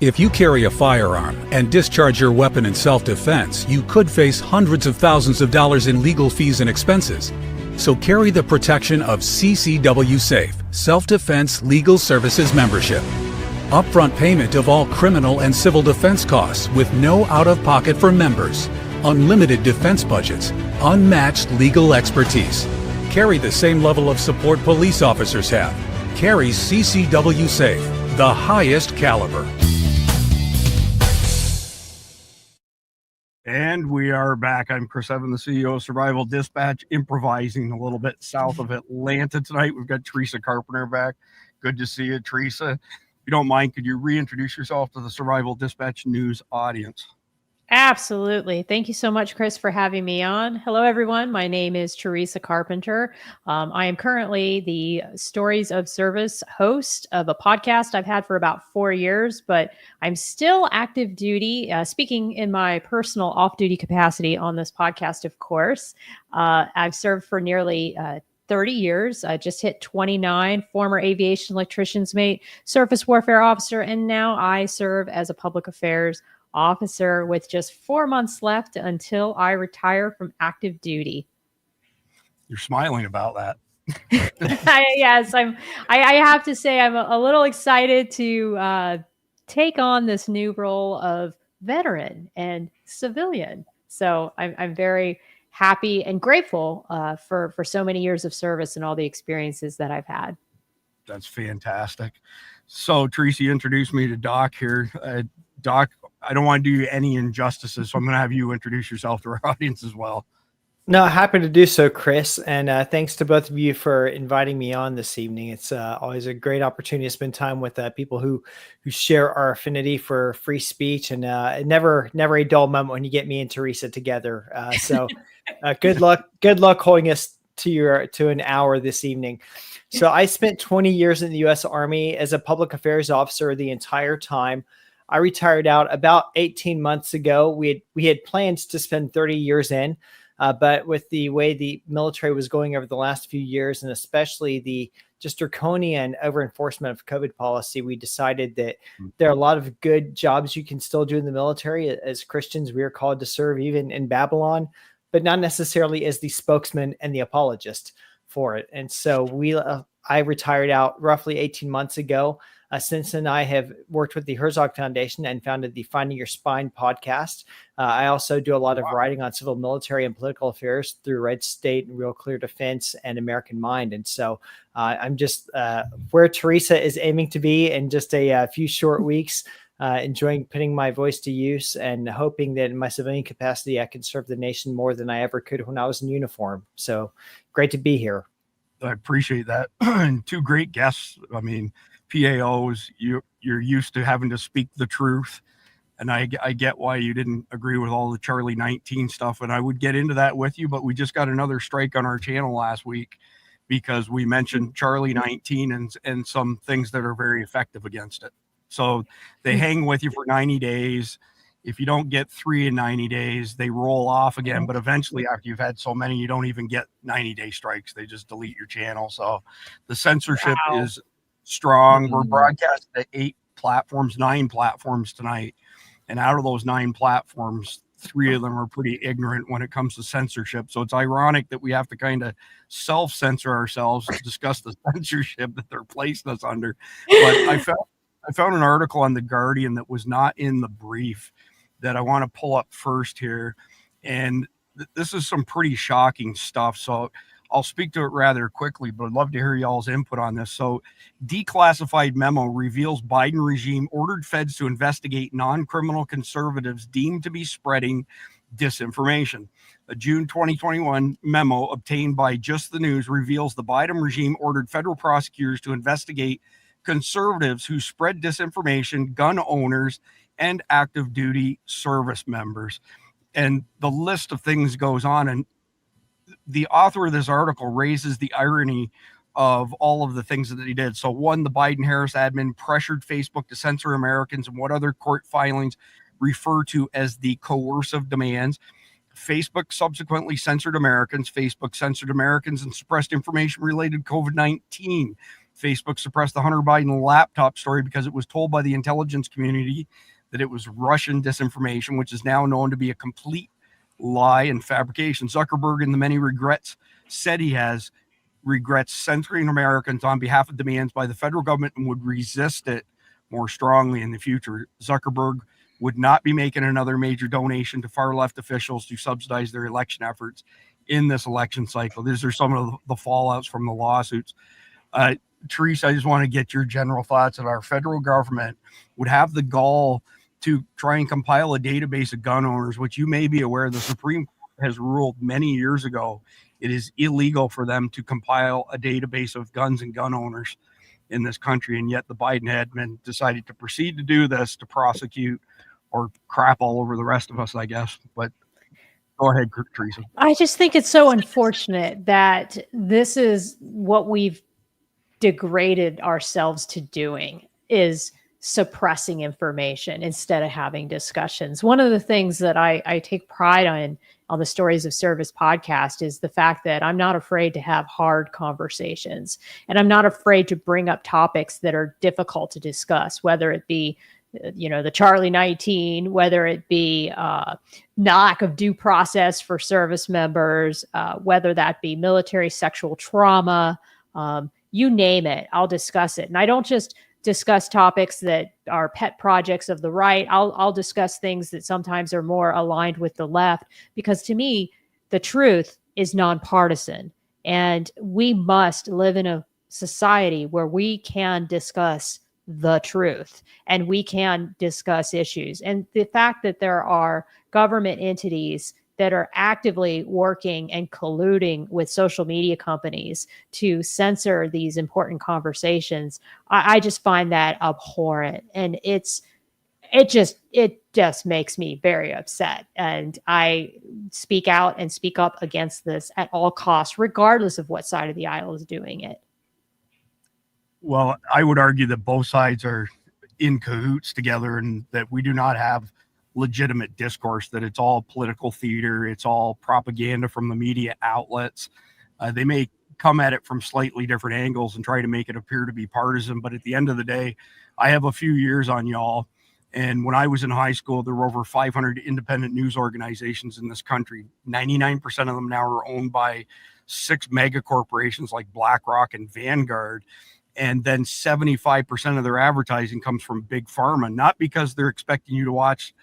If you carry a firearm and discharge your weapon in self-defense, you could face hundreds of thousands of dollars in legal fees and expenses. So carry the protection of CCW Safe, Self-Defense Legal Services membership. Upfront payment of all criminal and civil defense costs with no out-of-pocket for members. Unlimited defense budgets, unmatched legal expertise. Carry the same level of support police officers have. Carry CCW Safe, the highest caliber. And we are back. I'm Chris Evan, the CEO of Survival Dispatch, improvising a little bit south of Atlanta tonight. We've got Teresa Carpenter back. Good to see you, Teresa. If you don't mind, could you reintroduce yourself to the Survival Dispatch news audience? Absolutely. Thank you so much, Chris, for having me on. Hello, everyone. My name is Teresa Carpenter. I am currently the Stories of Service host of a podcast I've had for about 4 years, but I'm still active duty, speaking in my personal off-duty capacity on this podcast, of course. I've served for nearly 30 years. I just hit 29, former aviation electrician's mate, surface warfare officer, and now I serve as a public affairs officer with just 4 months left until I retire from active duty. You're smiling about that. Yes, I have to say I'm a little excited to take on this new role of veteran and civilian. So I'm very happy and grateful for so many years of service and all the experiences that I've had. That's fantastic. So, Teresa, you introduced me to Doc here. Doc, I don't want to do you any injustices, so I'm going to have you introduce yourself to our audience as well. No, happy to do so, Chris. And thanks to both of you for inviting me on this evening. It's always a great opportunity to spend time with people who share our affinity for free speech, and never a dull moment when you get me and Teresa together. So good luck holding us to an hour this evening. So I spent 20 years in the U.S. Army as a public affairs officer the entire time. I retired out about 18 months ago. We had plans to spend 30 years in, but with the way the military was going over the last few years, and especially the just draconian over-enforcement of COVID policy, we decided that there are a lot of good jobs you can still do in the military. As Christians, we are called to serve even in Babylon, but not necessarily as the spokesman and the apologist for it. And so I retired out roughly 18 months ago. Since then, I have worked with the Herzog Foundation and founded the Finding Your Spine podcast. I also do a lot of writing on civil, military, and political affairs through Red State and Real Clear Defense and American Mind. And so I'm just where Teresa is aiming to be in just a few short weeks, enjoying putting my voice to use and hoping that in my civilian capacity, I can serve the nation more than I ever could when I was in uniform. So great to be here. I appreciate that. And two great guests. I mean, PAOs, you're used to having to speak the truth. And I get why you didn't agree with all the Charlie 19 stuff. And I would get into that with you, but we just got another strike on our channel last week because we mentioned Charlie 19 and some things that are very effective against it. So they hang with you for 90 days. If you don't get 3 in 90 days, they roll off again. But eventually, after you've had so many, you don't even get 90-day strikes. They just delete your channel. So the censorship is strong. We're broadcasting at 9 platforms tonight. And out of those 9 platforms, 3 of them are pretty ignorant when it comes to censorship. So it's ironic that we have to kind of self-censor ourselves to discuss the censorship that they're placing us under. But I found an article on The Guardian that was not in the brief that I want to pull up first here. And this is some pretty shocking stuff. So I'll speak to it rather quickly, but I'd love to hear y'all's input on this. So declassified memo reveals Biden regime ordered feds to investigate non-criminal conservatives deemed to be spreading disinformation. A June 2021 memo obtained by Just the News reveals the Biden regime ordered federal prosecutors to investigate conservatives who spread disinformation, gun owners, and active duty service members. And the list of things goes on. And the author of this article raises the irony of all of the things that he did. So one, the Biden-Harris admin pressured Facebook to censor Americans and what other court filings refer to as the coercive demands. Facebook subsequently censored Americans. Facebook censored Americans and suppressed information related to COVID-19. Facebook suppressed the Hunter Biden laptop story because it was told by the intelligence community that it was Russian disinformation, which is now known to be a complete lie and fabrication. Zuckerberg, in the many regrets, said he has regrets censoring Americans on behalf of demands by the federal government and would resist it more strongly in the future. Zuckerberg would not be making another major donation to far left officials to subsidize their election efforts in this election cycle. These are some of the fallouts from the lawsuits. Teresa, I just want to get your general thoughts that our federal government would have the gall to try and compile a database of gun owners, which you may be aware the Supreme Court has ruled many years ago it is illegal for them to compile a database of guns and gun owners in this country. And yet the Biden admin decided to proceed to do this, to prosecute or crap all over the rest of us, I guess. But go ahead, Teresa. I just think it's so unfortunate that this is what we've degraded ourselves to doing, is suppressing information instead of having discussions. One of the things that I take pride on the Stories of Service podcast is the fact that I'm not afraid to have hard conversations, and I'm not afraid to bring up topics that are difficult to discuss, whether it be the Charlie 19, whether it be lack of due process for service members, whether that be military sexual trauma, you name it, I'll discuss it. And I don't just discuss topics that are pet projects of the right. I'll discuss things that sometimes are more aligned with the left, because to me, the truth is nonpartisan. And we must live in a society where we can discuss the truth and we can discuss issues. And the fact that there are government entities that are actively working and colluding with social media companies to censor these important conversations, I just find that abhorrent. And it just makes me very upset. And I speak out and speak up against this at all costs, regardless of what side of the aisle is doing it. Well, I would argue that both sides are in cahoots together, and that we do not have legitimate discourse, that it's all political theater, it's all propaganda from the media outlets. They may come at it from slightly different angles and try to make it appear to be partisan, but at the end of the day, I have a few years on y'all. And when I was in high school, there were over 500 independent news organizations in this country. 99% of them now are owned by 6 mega corporations like BlackRock and Vanguard. And then 75% of their advertising comes from big pharma, not because they're expecting you to watch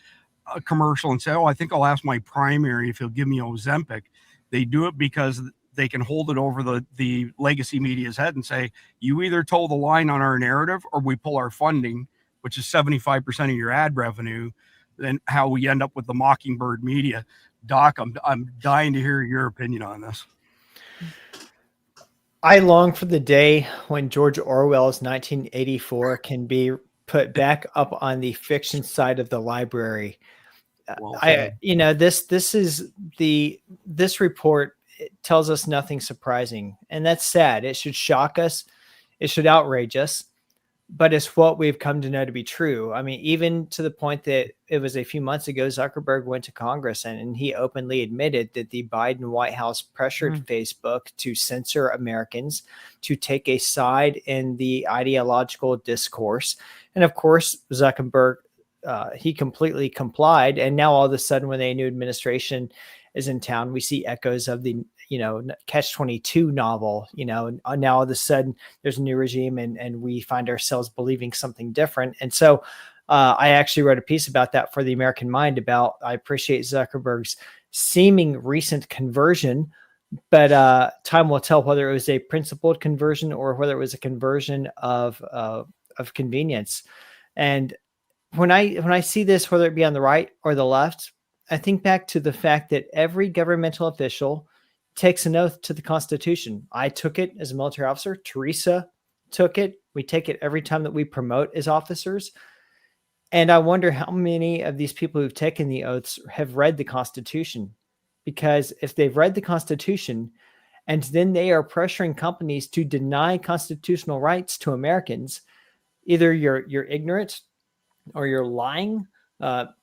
a commercial and say, oh, I think I'll ask my primary if he'll give me Ozempic. They do it because they can hold it over the legacy media's head and say, you either toe the line on our narrative or we pull our funding, which is 75% of your ad revenue. Then how we end up with the Mockingbird media. Doc, I'm dying to hear your opinion on this. I long for the day when George Orwell's 1984 can be put back up on the fiction side of the library. Well, this report tells us nothing surprising, and that's sad. It should shock us. It should outrage us, but it's what we've come to know to be true. I mean, even to the point that it was a few months ago, Zuckerberg went to Congress and he openly admitted that the Biden White House pressured Facebook to censor Americans, to take a side in the ideological discourse. And of course, Zuckerberg, he completely complied. And now all of a sudden, when a new administration is in town, we see echoes of the Catch-22 novel. Now all of a sudden there's a new regime and we find ourselves believing something different. And so I actually wrote a piece about that for the American Mind I appreciate Zuckerberg's seeming recent conversion, but time will tell whether it was a principled conversion or whether it was a conversion of convenience. And when I see this, whether it be on the right or the left, I think back to the fact that every governmental official takes an oath to the Constitution. I took it as a military officer. Teresa took it. We take it every time that we promote as officers. And I wonder how many of these people who've taken the oaths have read the Constitution. Because if they've read the Constitution and then they are pressuring companies to deny constitutional rights to Americans, either you're ignorant or you're lying.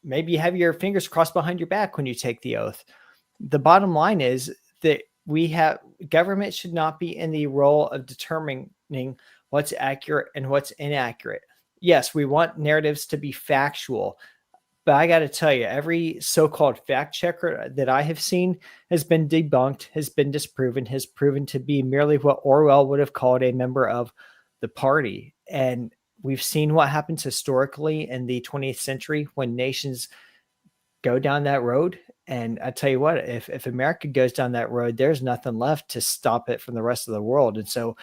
Maybe you have your fingers crossed behind your back when you take the oath. The bottom line is that government should not be in the role of determining what's accurate and what's inaccurate. Yes, we want narratives to be factual, but I got to tell you, every so-called fact checker that I have seen has been debunked, has been disproven, has proven to be merely what Orwell would have called a member of the party. And we've seen what happens historically in the 20th century when nations go down that road. And I tell you what, if America goes down that road, there's nothing left to stop it from the rest of the world. And so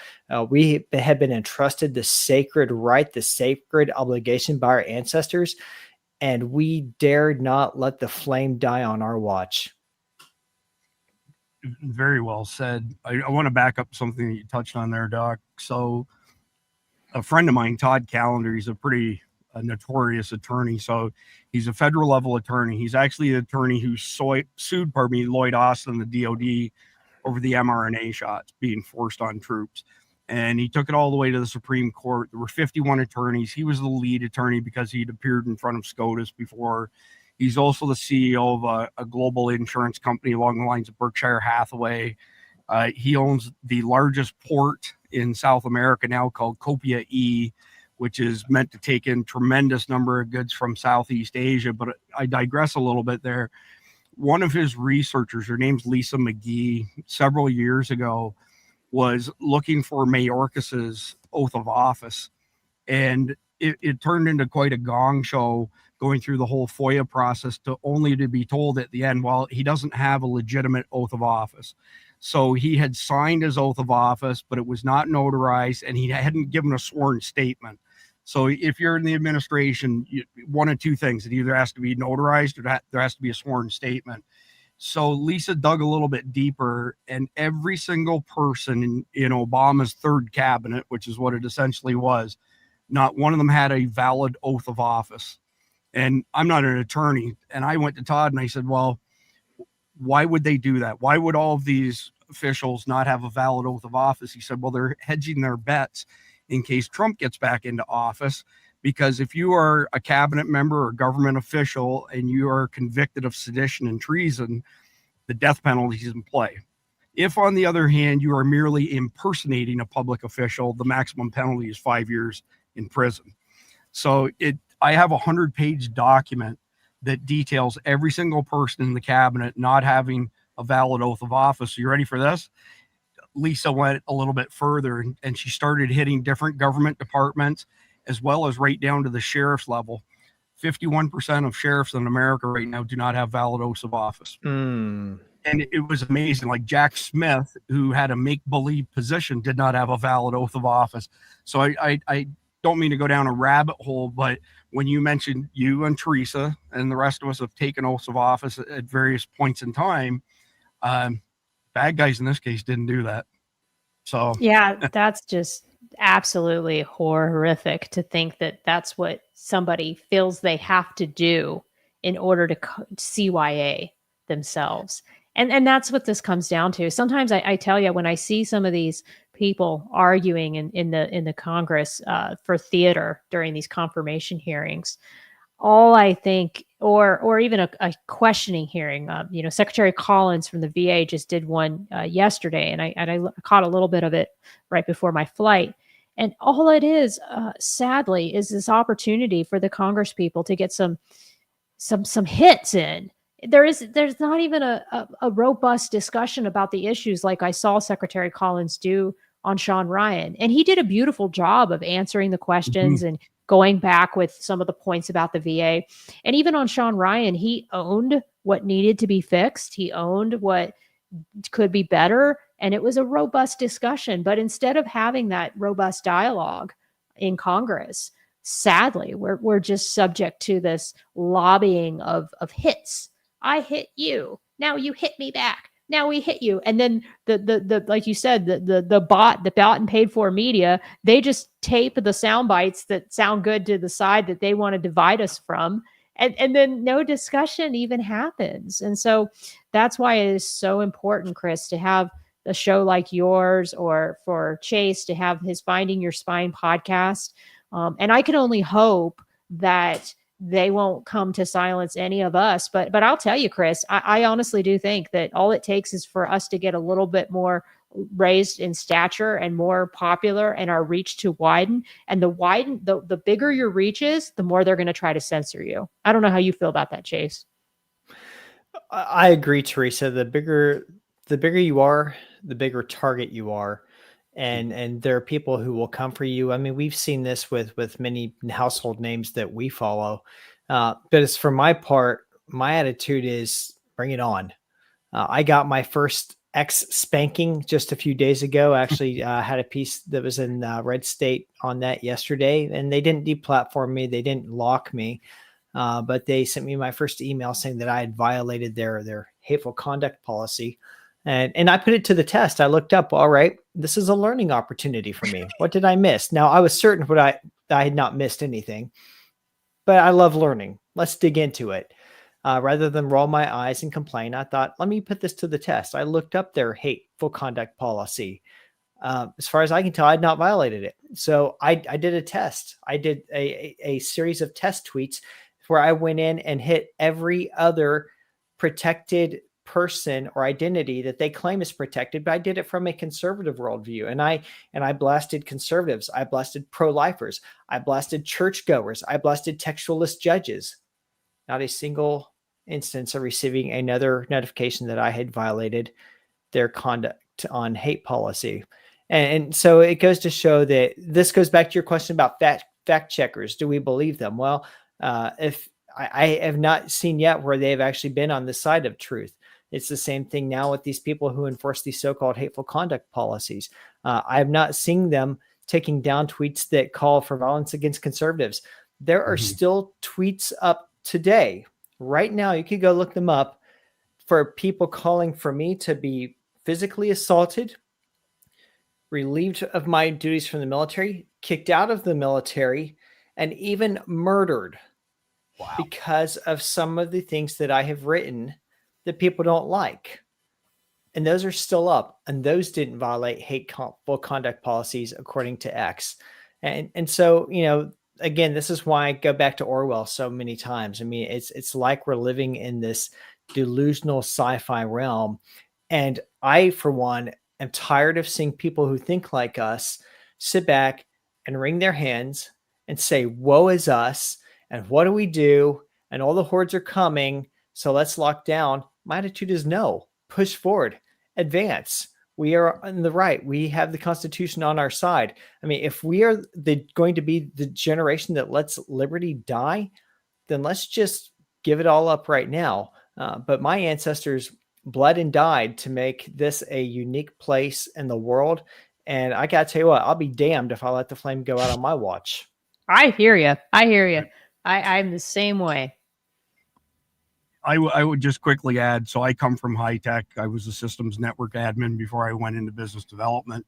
we have been entrusted the sacred right, the sacred obligation by our ancestors, and we dare not let the flame die on our watch. Very well said. I want to back up something that you touched on there, Doc. So a friend of mine, Todd Callender, he's a notorious attorney. So he's a federal level attorney. He's actually the attorney who sued Lloyd Austin, the DOD, over the mRNA shots being forced on troops. And he took it all the way to the Supreme Court. There were 51 attorneys. He was the lead attorney because he'd appeared in front of SCOTUS before. He's also the CEO of a global insurance company along the lines of Berkshire Hathaway. He owns the largest port in South America now called Copia E, which is meant to take in tremendous number of goods from Southeast Asia. But I digress a little bit there. One of his researchers, her name's Lisa McGee, several years ago, was looking for Mayorkas's oath of office. And it turned into quite a gong show going through the whole FOIA process only to be told at the end, well, he doesn't have a legitimate oath of office. So he had signed his oath of office, but it was not notarized, and he hadn't given a sworn statement. So if you're in the administration, one of two things: it either has to be notarized or there has to be a sworn statement. So Lisa dug a little bit deeper, and every single person in Obama's third cabinet, which is what it essentially was, not one of them had a valid oath of office. And I'm not an attorney. And I went to Todd and I said, well, why would they do that? Why would all of these officials not have a valid oath of office? He said, well, they're hedging their bets in case Trump gets back into office. Because if you are a cabinet member or government official and you are convicted of sedition and treason, the death penalty is in play. If, on the other hand, you are merely impersonating a public official, the maximum penalty is 5 years in prison. So I have a 100-page document that details every single person in the cabinet not having a valid oath of office. So you ready for this? Lisa went a little bit further and she started hitting different government departments as well as right down to the sheriff's level. 51% of sheriffs in America right now do not have valid oaths of office. And it was amazing. Like Jack Smith, who had a make-believe position, did not have a valid oath of office. So I don't mean to go down a rabbit hole, but when you mentioned you and Teresa and the rest of us have taken oaths of office at various points in time, bad guys in this case didn't do that. So yeah, that's just absolutely horrific to think that that's what somebody feels they have to do in order to CYA themselves. And that's what this comes down to. Sometimes I tell you, when I see some of these people arguing in the Congress for theater during these confirmation hearings, all I think, or even a questioning hearing, Secretary Collins from the VA just did one yesterday, and I caught a little bit of it right before my flight. And all it is, sadly, is this opportunity for the Congress people to get some hits in. There's not even a robust discussion about the issues like I saw Secretary Collins do on Sean Ryan. And he did a beautiful job of answering the questions and going back with some of the points about the VA. And even on Sean Ryan, he owned what needed to be fixed. He owned what could be better. And it was a robust discussion. But instead of having that robust dialogue in Congress, sadly, we're just subject to this lobbying of hits. I hit you. Now you hit me back. Now we hit you. And then the like you said, the bought and paid for media, they just tape the sound bites that sound good to the side that they want to divide us from. And then no discussion even happens. And so that's why it is so important, Chris, to have a show like yours, or for Chase to have his Finding Your Spine podcast. And I can only hope that they won't come to silence any of us. But I'll tell you, Chris, I honestly do think that all it takes is for us to get a little bit more raised in stature and more popular, and our reach to widen. And the bigger your reach is, the more they're going to try to censor you. I don't know how you feel about that, Chase. I agree, Teresa. The bigger you are, the bigger target you are. And there are people who will come for you. I mean, we've seen this with many household names that we follow. But as for my part, my attitude is bring it on. I got my first X spanking just a few days ago. Actually, had a piece that was in Red State on that yesterday, and they didn't deplatform me. They didn't lock me, but they sent me my first email saying that I had violated their hateful conduct policy. And I put it to the test. I looked up, all right, this is a learning opportunity for me. What did I miss? Now, I was certain I had not missed anything, but I love learning. Let's dig into it. Rather than roll my eyes and complain, I thought, let me put this to the test. I looked up their hateful conduct policy. As far as I can tell, I had not violated it. So I did a test. I did a series of test tweets where I went in and hit every other protected person or identity that they claim is protected, but I did it from a conservative worldview. And I blasted conservatives. I blasted pro-lifers. I blasted churchgoers. I blasted textualist judges. Not a single instance of receiving another notification that I had violated their conduct on hate policy. And so it goes to show that this goes back to your question about fact checkers. Do we believe them? Well, if I have not seen yet where they have actually been on the side of truth. It's the same thing now with these people who enforce these so-called hateful conduct policies. I have not seen them taking down tweets that call for violence against conservatives. There are still tweets up today. Right now, you could go look them up for people calling for me to be physically assaulted, relieved of my duties from the military, kicked out of the military, and even murdered. Wow. Because of some of the things that I have written that people don't like. And those are still up. And those didn't violate hateful conduct policies according to X. And so, you know, again, this is why I go back to Orwell so many times. I mean, it's like we're living in this delusional sci-fi realm. And I, for one, am tired of seeing people who think like us sit back and wring their hands and say, woe is us. And what do we do? And all the hordes are coming. So let's lock down. My attitude is no, push forward, advance. We are on the right. We have the Constitution on our side. I mean, if we are going to be the generation that lets liberty die, then let's just give it all up right now. But my ancestors bled and died to make this a unique place in the world. And I got to tell you what, I'll be damned if I let the flame go out on my watch. I hear you. I'm the same way. I would just quickly add, so I come from high tech. I was a systems network admin before I went into business development.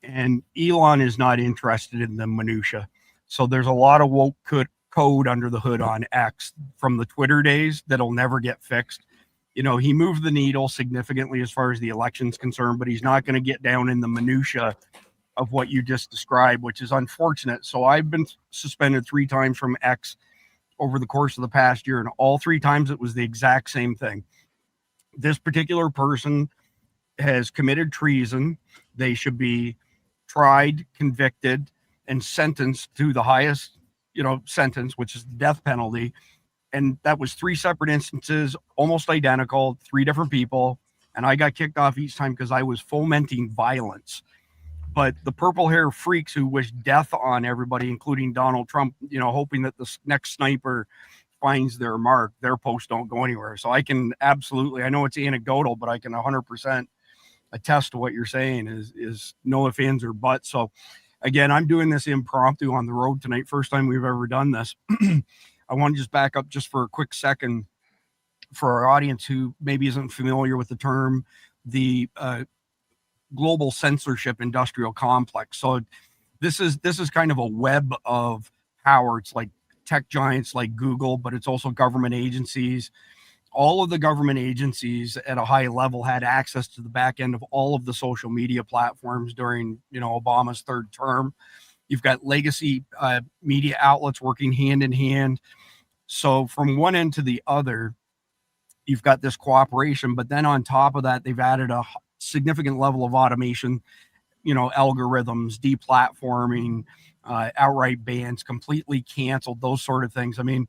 And Elon is not interested in the minutia. So there's a lot of woke code under the hood on X from the Twitter days that'll never get fixed. You know, he moved the needle significantly as far as the election's concerned, but he's not going to get down in the minutia of what you just described, which is unfortunate. So I've been suspended 3 times from X over the course of the past year, and all 3 times it was the exact same thing. This particular person has committed treason. They should be tried, convicted, and sentenced to the highest, sentence, which is the death penalty. And that was 3 separate instances, almost identical, 3 different people. And I got kicked off each time because I was fomenting violence. But the purple hair freaks who wish death on everybody, including Donald Trump, hoping that the next sniper finds their mark, their posts don't go anywhere. So I can absolutely, I know it's anecdotal, but I can 100% attest to what you're saying is no ifs, ands, or buts. So again, I'm doing this impromptu on the road tonight. First time we've ever done this. I want to just back up just for a quick second for our audience who maybe isn't familiar with the term, the global censorship industrial complex. So this is kind of a web of power. It's like tech giants like Google, but it's also government agencies. All of the government agencies at a high level had access to the back end of all of the social media platforms during, Obama's 3rd term. You've got legacy media outlets working hand in hand. So from one end to the other, you've got this cooperation, but then on top of that, they've added a significant level of automation, algorithms, deplatforming, outright bans, completely canceled, those sort of things. I mean,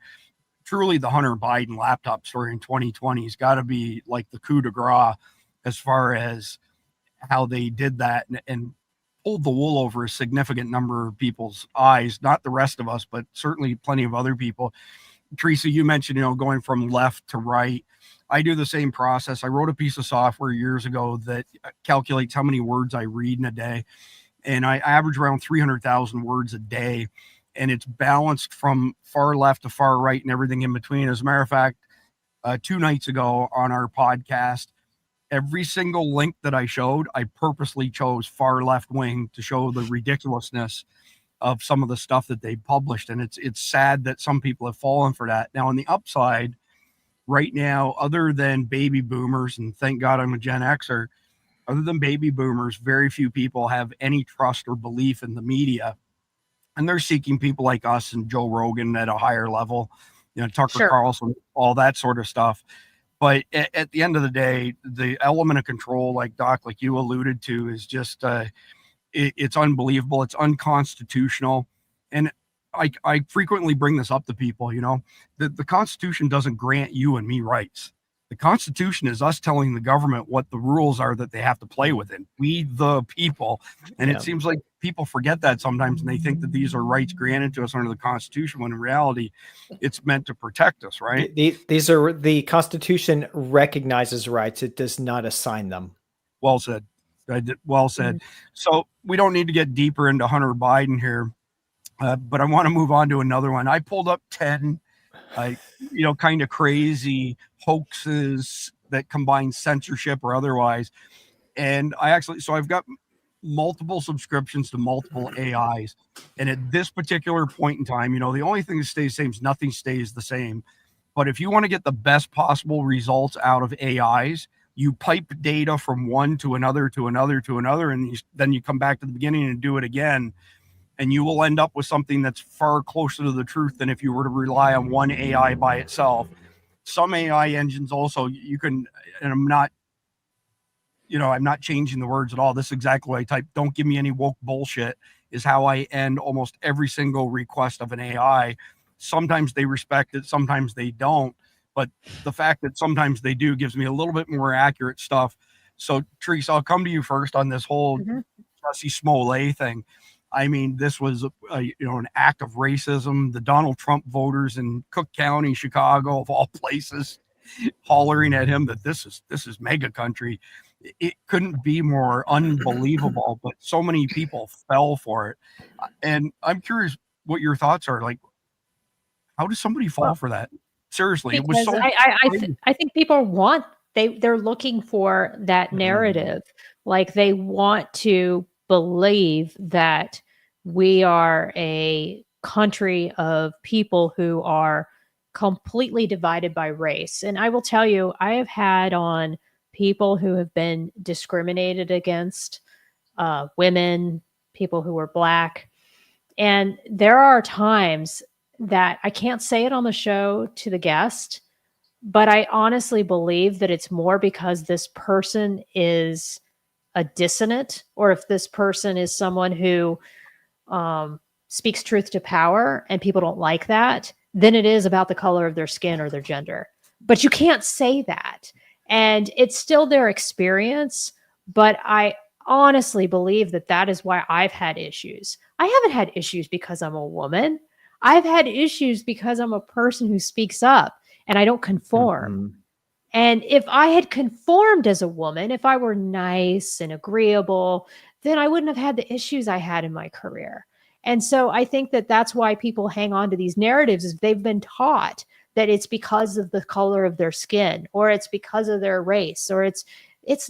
truly the Hunter Biden laptop story in 2020 has got to be like the coup de grace as far as how they did that and pulled the wool over a significant number of people's eyes, not the rest of us, but certainly plenty of other people. Teresa, you mentioned, going from left to right. I do the same process. I wrote a piece of software years ago that calculates how many words I read in a day. And I average around 300,000 words a day. And it's balanced from far left to far right and everything in between. As a matter of fact, 2 nights ago on our podcast, every single link that I showed, I purposely chose far left wing to show the ridiculousness of some of the stuff that they published. And it's sad that some people have fallen for that. Now, on the upside, right now, other than baby boomers, and thank God I'm a Gen Xer, other than baby boomers, very few people have any trust or belief in the media. And they're seeking people like us and Joe Rogan at a higher level, Tucker Carlson, all that sort of stuff. But at the end of the day, the element of control, like Doc, like you alluded to, is just, it's unbelievable. It's unconstitutional. And I frequently bring this up to people, the Constitution doesn't grant you and me rights. The Constitution is us telling the government what the rules are that they have to play within. We, the people. And It seems like people forget that sometimes, and they think that these are rights granted to us under the Constitution, when in reality, it's meant to protect us, right? These are, the Constitution recognizes rights. It does not assign them. Well said. Well said. Mm-hmm. So we don't need to get deeper into Hunter Biden here, but I want to move on to another one. I pulled up 10 kind of crazy hoaxes that combine censorship or otherwise. And I've got multiple subscriptions to multiple AIs. And at this particular point in time, the only thing that stays the same is nothing stays the same. But if you want to get the best possible results out of AIs, you pipe data from one to another, to another, to another, and then you come back to the beginning and do it again. And you will end up with something that's far closer to the truth than if you were to rely on one AI by itself. Some AI engines also, you can, and I'm not changing the words at all. This is exactly what I type. Don't give me any woke bullshit is how I end almost every single request of an AI. Sometimes they respect it, sometimes they don't. But the fact that sometimes they do gives me a little bit more accurate stuff. So, Teresa, I'll come to you first on this whole Jussie Smollett thing. I mean, this was an act of racism. The Donald Trump voters in Cook County, Chicago, of all places, hollering at him that this is mega country. It couldn't be more unbelievable, but so many people fell for it. And I'm curious what your thoughts are. Like, how does somebody fall for that? Seriously, because it was so. I think people they're looking for that narrative. Like, they want to believe that we are a country of people who are completely divided by race. And I will tell you, I have had on people who have been discriminated against, women, people who are Black. And there are times that I can't say it on the show to the guest, but I honestly believe that it's more because this person is a dissonant, or if this person is someone who speaks truth to power and people don't like that, then it is about the color of their skin or their gender. But you can't say that. And it's still their experience. But I honestly believe that that is why I've had issues. I haven't had issues because I'm a woman. I've had issues because I'm a person who speaks up and I don't conform. And if I had conformed as a woman, if I were nice and agreeable, then I wouldn't have had the issues I had in my career. And so I think that that's why people hang on to these narratives, is they've been taught that it's because of the color of their skin, or it's because of their race, or it's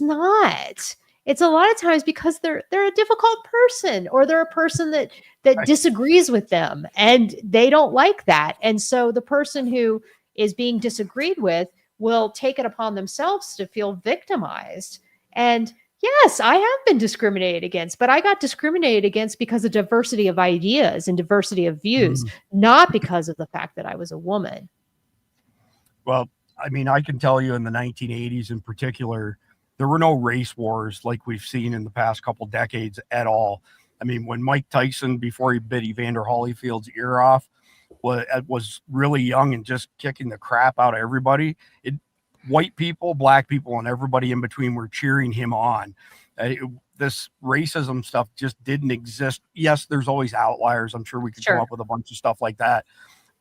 not. It's a lot of times because they're a difficult person, or they're a person that disagrees with them and they don't like that. And so the person who is being disagreed with will take it upon themselves to feel victimized. And yes, I have been discriminated against, but I got discriminated against because of diversity of ideas and diversity of views, not because of the fact that I was a woman. Well, I mean, I can tell you in the 1980s in particular, there were no race wars like we've seen in the past couple decades at all. I mean, when Mike Tyson, before he bit Evander Holyfield's ear off, was really young and just kicking the crap out of everybody, white people, black people, and everybody in between were cheering him on. This racism stuff just didn't exist. Yes, there's always outliers. I'm sure we could come up with a bunch of stuff like that,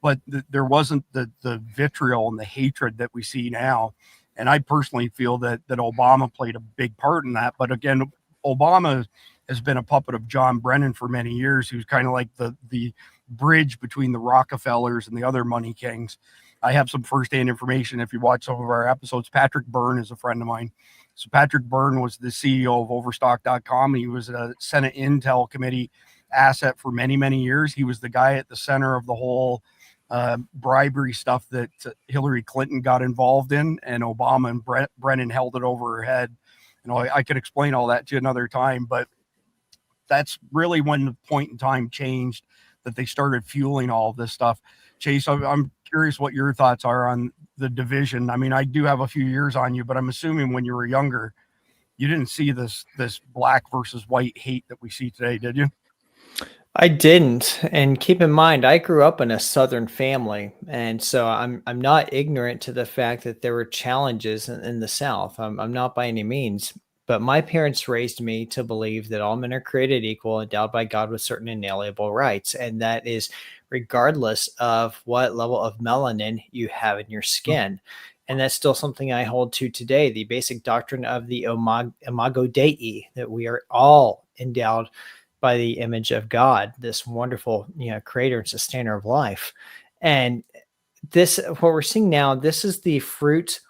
but there wasn't the vitriol and the hatred that we see now. And I personally feel that Obama played a big part in that. But again, Obama has been a puppet of John Brennan for many years, who's kind of like the bridge between the Rockefellers and the other money kings. I have some firsthand information. If you watch some of our episodes, Patrick Byrne is a friend of mine. So Patrick Byrne was the CEO of Overstock.com. He was a Senate Intel Committee asset for many, many years. He was the guy at the center of the whole bribery stuff that Hillary Clinton got involved in, and Obama and Brennan held it over her head. You know, I could explain all that to you another time, but that's really when the point in time changed, that they started fueling all of this stuff. Chase, I'm curious what your thoughts are on the division. I mean, I do have a few years on you, but I'm assuming when you were younger, you didn't see this black versus white hate that we see today, did you? I didn't. And keep in mind, I grew up in a Southern family. And so I'm not ignorant to the fact that there were challenges in the South. I'm not by any means. But my parents raised me to believe that all men are created equal, endowed by God with certain inalienable rights. And that is regardless of what level of melanin you have in your skin. And that's still something I hold to today, the basic doctrine of the Imago Dei, that we are all endowed by the image of God, this wonderful, creator and sustainer of life. And this, what we're seeing now, this is the fruit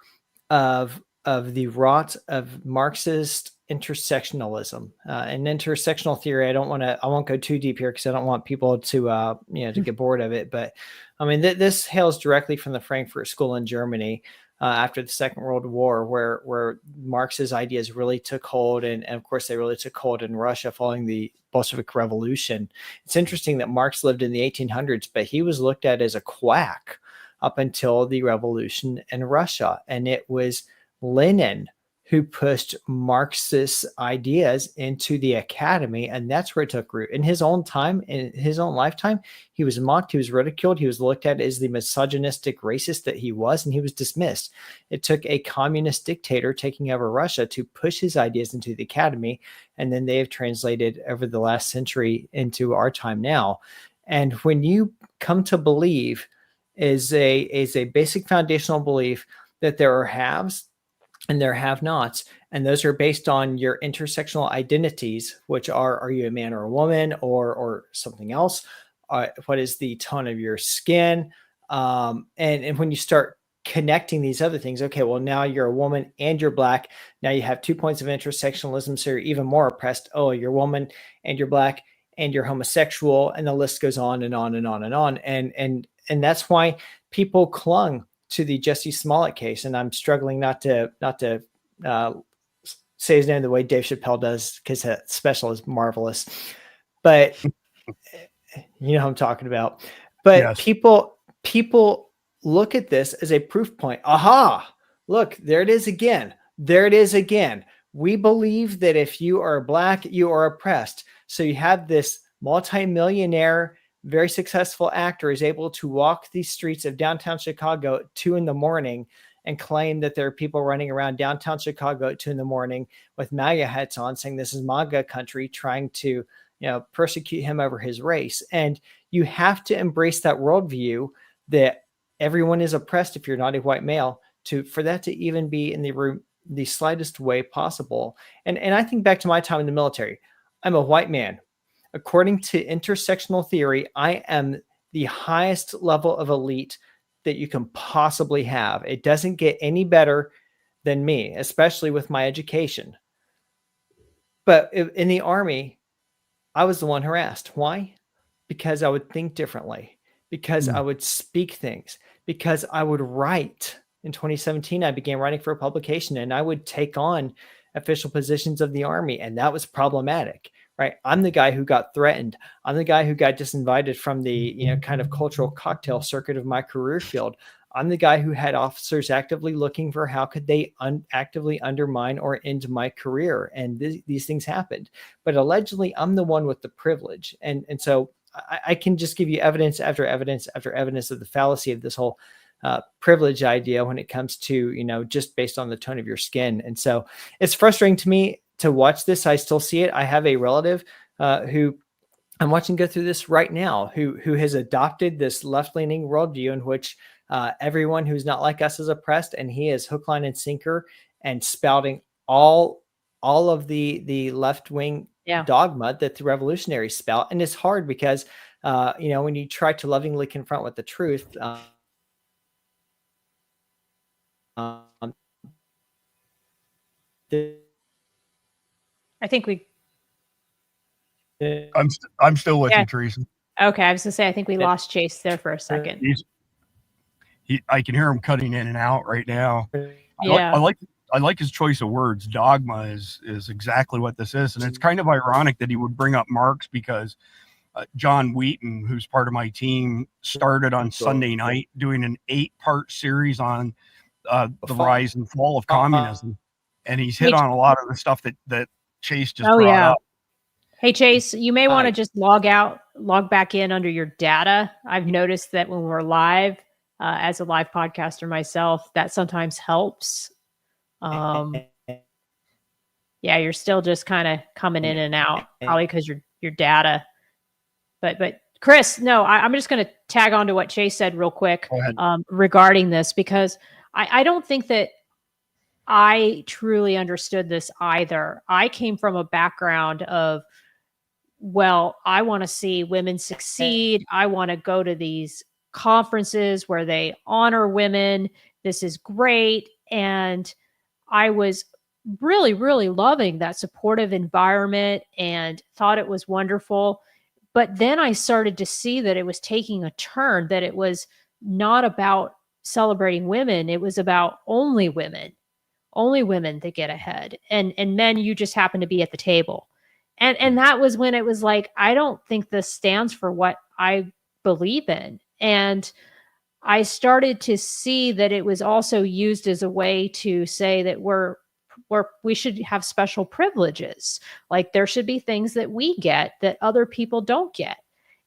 of the rot of Marxist intersectionalism and intersectional theory. I won't go too deep here because I don't want people to, to get bored of it. But I mean, this hails directly from the Frankfurt School in Germany after the Second World War, where Marx's ideas really took hold. And of course, they really took hold in Russia following the Bolshevik Revolution. It's interesting that Marx lived in the 1800s, but he was looked at as a quack up until the revolution in Russia. And it was Lenin who pushed Marxist ideas into the academy, and that's where it took root. In his own time, in his own lifetime, he was mocked, he was ridiculed, he was looked at as the misogynistic racist that he was, and he was dismissed. It took a communist dictator taking over Russia to push his ideas into the academy, and then they have translated over the last century into our time now. And when you come to believe is a basic foundational belief that there are haves and there are have-nots, and those are based on your intersectional identities, which are you a man or a woman or something else? What is the tone of your skin? And when you start connecting these other things, okay, well, now you're a woman and you're black. Now you have 2 points of intersectionalism, so you're even more oppressed. Oh, you're a woman and you're black and you're homosexual, and the list goes on and on and on and on. And that's why people clung to the Jesse Smollett case, and I'm struggling not to say his name the way Dave Chappelle does, because that special is marvelous. But you know what I'm talking about. But yes. People look at this as a proof point. Aha! Look, there it is again. There it is again. We believe that if you are black, you are oppressed. So you have this multimillionaire, very successful actor is able to walk the streets of downtown Chicago at 2 a.m. and claim that there are people running around downtown Chicago at 2 a.m. with MAGA hats on, saying this is MAGA country, trying to, persecute him over his race. And you have to embrace that worldview that everyone is oppressed if you're not a white male, for that to even be in the slightest way possible. And I think back to my time in the military. I'm a white man. According to intersectional theory, I am the highest level of elite that you can possibly have. It doesn't get any better than me, especially with my education. But in the Army, I was the one harassed. Why? Because I would think differently, because I would speak things, because I would write. In 2017, I began writing for a publication, and I would take on official positions of the Army, and that was problematic. Right. I'm the guy who got threatened. I'm the guy who got disinvited from the, kind of cultural cocktail circuit of my career field. I'm the guy who had officers actively looking for how could they actively undermine or end my career. And these things happened. But allegedly, I'm the one with the privilege. And so I can just give you evidence after evidence after evidence of the fallacy of this whole privilege idea when it comes to, just based on the tone of your skin. And so it's frustrating to me to watch this. I still see it. I have a relative who I'm watching go through this right now, who has adopted this left-leaning worldview in which everyone who's not like us is oppressed, and he is hook, line, and sinker and spouting all of the left-wing dogma that the revolutionaries spout. And it's hard because when you try to lovingly confront with the truth, I think we. I'm still with you, Teresa. Okay, I was gonna say I think we lost Chase there for a second. I can hear him cutting in and out right now. Yeah, I like his choice of words. Dogma is exactly what this is, and it's kind of ironic that he would bring up Marx because John Wheaton, who's part of my team, started on Sunday night doing an 8-part series on the rise and fall of communism, and he's hit on a lot of the stuff that Chase just brought up. Hey, Chase, you may want to just log back in under your data. I've noticed that when we're live, as a live podcaster myself, that sometimes helps. Yeah, you're still just kind of coming in and out, probably because your data. But Chris, no, I'm just going to tag on to what Chase said real quick regarding this, because I don't think that I truly understood this either. I came from a background of, well, I want to see women succeed. I want to go to these conferences where they honor women. This is great. And I was really, really loving that supportive environment and thought it was wonderful. But then I started to see that it was taking a turn, that it was not about celebrating women. It was about only women that get ahead. And men, you just happen to be at the table. And that was when it was like, I don't think this stands for what I believe in. And I started to see that it was also used as a way to say that we should have special privileges. Like there should be things that we get that other people don't get.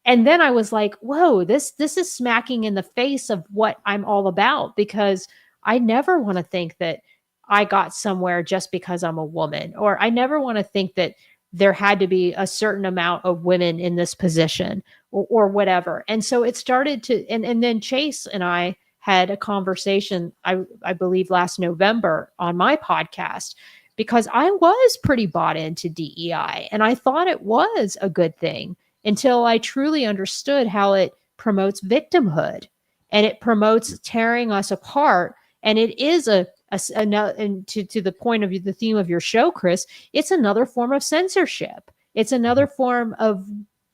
And then I was like, whoa, this is smacking in the face of what I'm all about, because I never want to think that I got somewhere just because I'm a woman, or I never want to think that there had to be a certain amount of women in this position or whatever. And so it started to, and then Chase and I had a conversation, I believe last November on my podcast, because I was pretty bought into DEI and I thought it was a good thing until I truly understood how it promotes victimhood and it promotes tearing us apart. And it is and to the point of the theme of your show, Chris, it's another form of censorship. It's another form of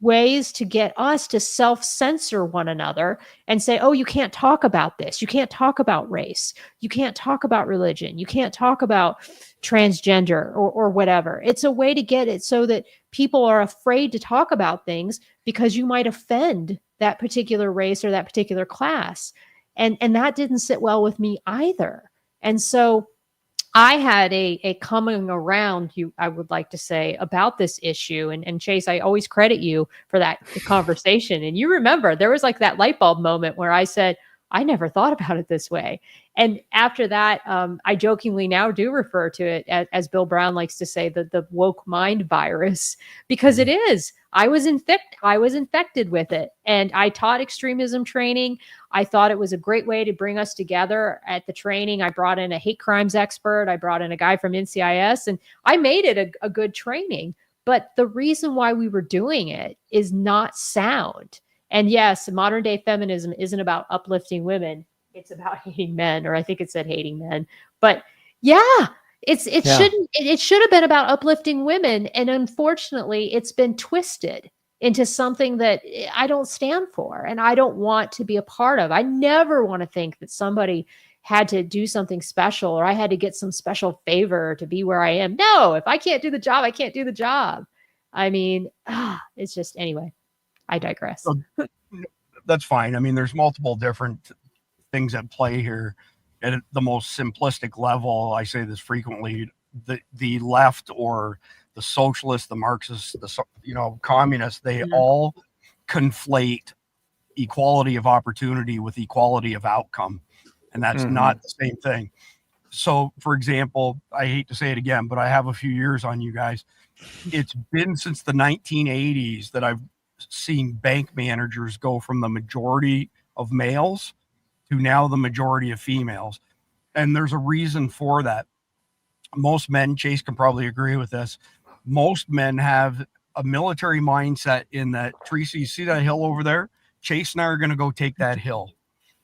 ways to get us to self-censor one another and say, oh, you can't talk about this. You can't talk about race. You can't talk about religion. You can't talk about transgender or whatever. It's a way to get it so that people are afraid to talk about things because you might offend that particular race or that particular class. And that didn't sit well with me either. And so I had a coming around, I would like to say, about this issue. And Chase, I always credit you for that conversation. And you remember there was like that light bulb moment where I said, I never thought about it this way. And after that, I jokingly now do refer to it as Bill Brown likes to say, the woke mind virus, because it is. I was infected with it. And I taught extremism training. I thought it was a great way to bring us together at the training. I brought in a hate crimes expert. I brought in a guy from NCIS, and I made it a good training. But the reason why we were doing it is not sound. And yes, modern day feminism isn't about uplifting women. It's about hating men, or I think it said hating men. But yeah, it should have been about uplifting women. And unfortunately, it's been twisted into something that I don't stand for and I don't want to be a part of. I never want to think that somebody had to do something special or I had to get some special favor to be where I am. No, if I can't do the job, I can't do the job. I mean, it's just, anyway, I digress. That's fine. I mean, there's multiple different things at play here. At the most simplistic level, I say this frequently, the left or the socialists, the Marxists, the communists, they all conflate equality of opportunity with equality of outcome. And that's not the same thing. So, for example, I hate to say it again, but I have a few years on you guys. It's been since the 1980s that I've seen bank managers go from the majority of males to now the majority of females. And there's a reason for that. Most men, Chase can probably agree with this, most men have a military mindset in that, Teresa, you see that hill over there? Chase and I are going to go take that hill.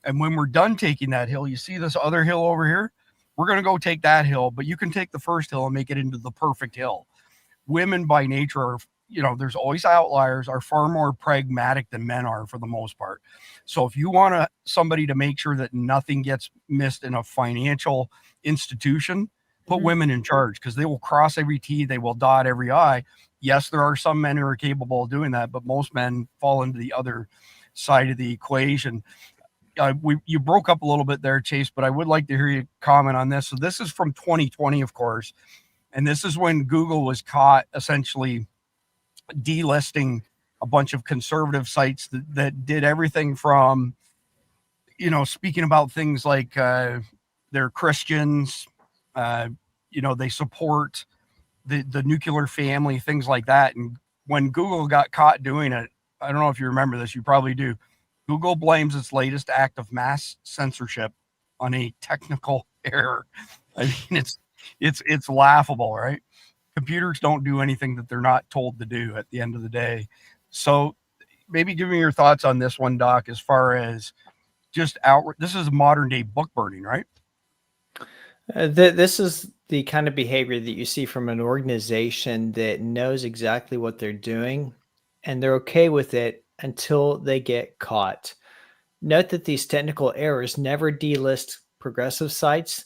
And when we're done taking that hill, you see this other hill over here? We're going to go take that hill, but you can take the first hill and make it into the perfect hill. Women by nature are, there's always outliers, are far more pragmatic than men are for the most part. So if you want somebody to make sure that nothing gets missed in a financial institution, put women in charge, because they will cross every T, they will dot every I. Yes, there are some men who are capable of doing that, but most men fall into the other side of the equation. You broke up a little bit there, Chase, but I would like to hear you comment on this. So this is from 2020, of course, and this is when Google was caught essentially delisting a bunch of conservative sites that did everything from, speaking about things like they're Christians, they support the nuclear family, things like that. And when Google got caught doing it, I don't know if you remember this, you probably do. Google blames its latest act of mass censorship on a technical error. I mean, it's laughable, right? Computers don't do anything that they're not told to do at the end of the day. So maybe give me your thoughts on this one, Doc, as far as just this is modern day book burning, right? This is the kind of behavior that you see from an organization that knows exactly what they're doing, and they're okay with it until they get caught. Note that these technical errors never delist progressive sites.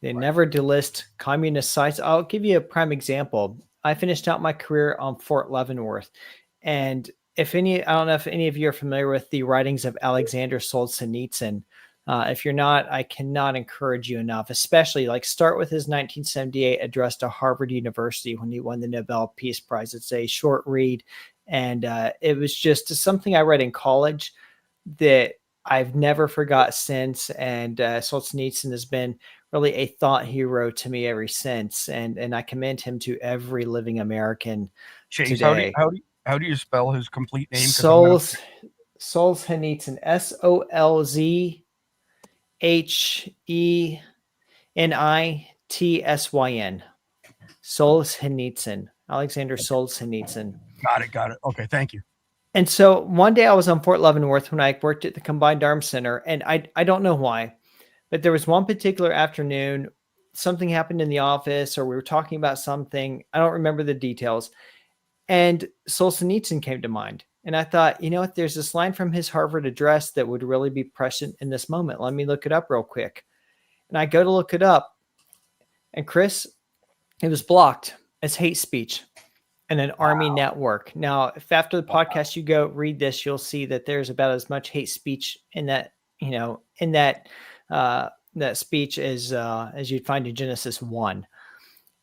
They never delist communist sites. I'll give you a prime example. I finished out my career on Fort Leavenworth. And I don't know if any of you are familiar with the writings of Alexander Solzhenitsyn. If you're not, I cannot encourage you enough, especially start with his 1978 address to Harvard University when he won the Nobel Peace Prize. It's a short read. And it was just something I read in college that I've never forgot since. And Solzhenitsyn has been really a thought hero to me ever since. And I commend him to every living American today. How do you spell his complete name? Solzhenitsyn, Solzhenitsyn. Solzhenitsyn. Alexander Solzhenitsyn. Got it. Okay, thank you. And so one day I was on Fort Leavenworth when I worked at the Combined Arms Center, and I don't know why, but there was one particular afternoon, something happened in the office, or we were talking about something. I don't remember the details. And Solzhenitsyn came to mind. And I thought, you know what, there's this line from his Harvard address that would really be prescient in this moment. Let me look it up real quick. And I go to look it up. And Chris, it was blocked as hate speech in an Army network. Now, if after the podcast you go read this, you'll see that there's about as much hate speech in that, that speech as you'd find in Genesis 1.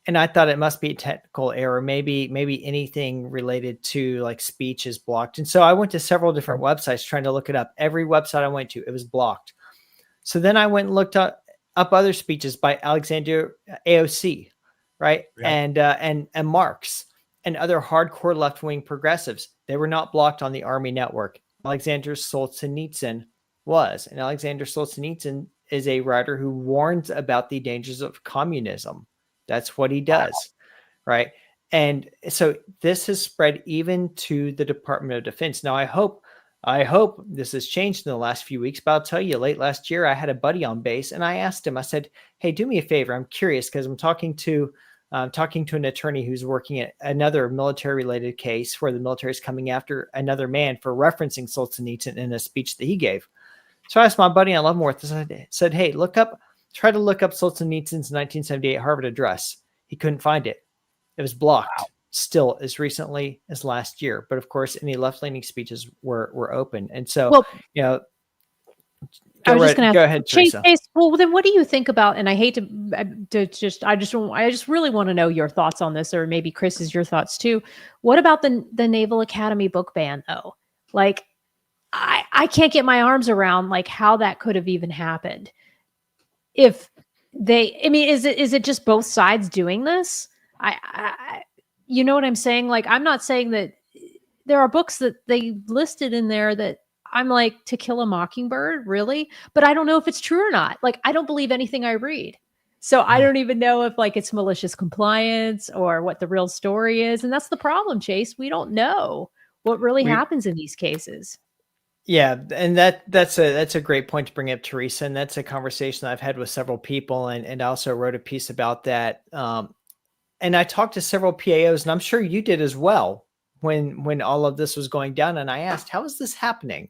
And I thought it must be a technical error. Maybe anything related to speech is blocked. And so I went to several different websites trying to look it up. Every website I went to, it was blocked. So then I went and looked up other speeches by Alexander AOC, right? Yeah. And Marx and other hardcore left-wing progressives. They were not blocked on the Army network. Alexander Solzhenitsyn was. And Alexander Solzhenitsyn is a writer who warns about the dangers of communism. That's what he does, right? And so this has spread even to the Department of Defense. Now, I hope this has changed in the last few weeks, but I'll tell you, late last year, I had a buddy on base, and I asked him, I said, hey, do me a favor. I'm curious because I'm talking to an attorney who's working at another military-related case where the military is coming after another man for referencing Solzhenitsyn in a speech that he gave. So I asked my buddy on Leavenworth, I said, hey, try to look up Solzhenitsyn's 1978 Harvard address. He couldn't find it. It was blocked still as recently as last year. But of course, any left-leaning speeches were open. And so, I was just going to Go ask ahead, Chase. Teresa. Well, then what do you think about? And I hate I just really want to know your thoughts on this, or maybe Chris's your thoughts too. What about the Naval Academy book ban though? Like, I can't get my arms around like how that could have even happened. If I mean, is it just both sides doing this? You know what I'm saying? Like, I'm not saying that there are books that they listed in there that I'm like, To Kill a Mockingbird, really? But I don't know if it's true or not. Like, I don't believe anything I read. So I don't even know if like it's malicious compliance or what the real story is. And that's the problem, Chase. We don't know what really happens in these cases. Yeah, and that's a great point to bring up, Teresa. And that's a conversation I've had with several people, and I also wrote a piece about that. And I talked to several PAOs, and I'm sure you did as well when all of this was going down. And I asked, how is this happening?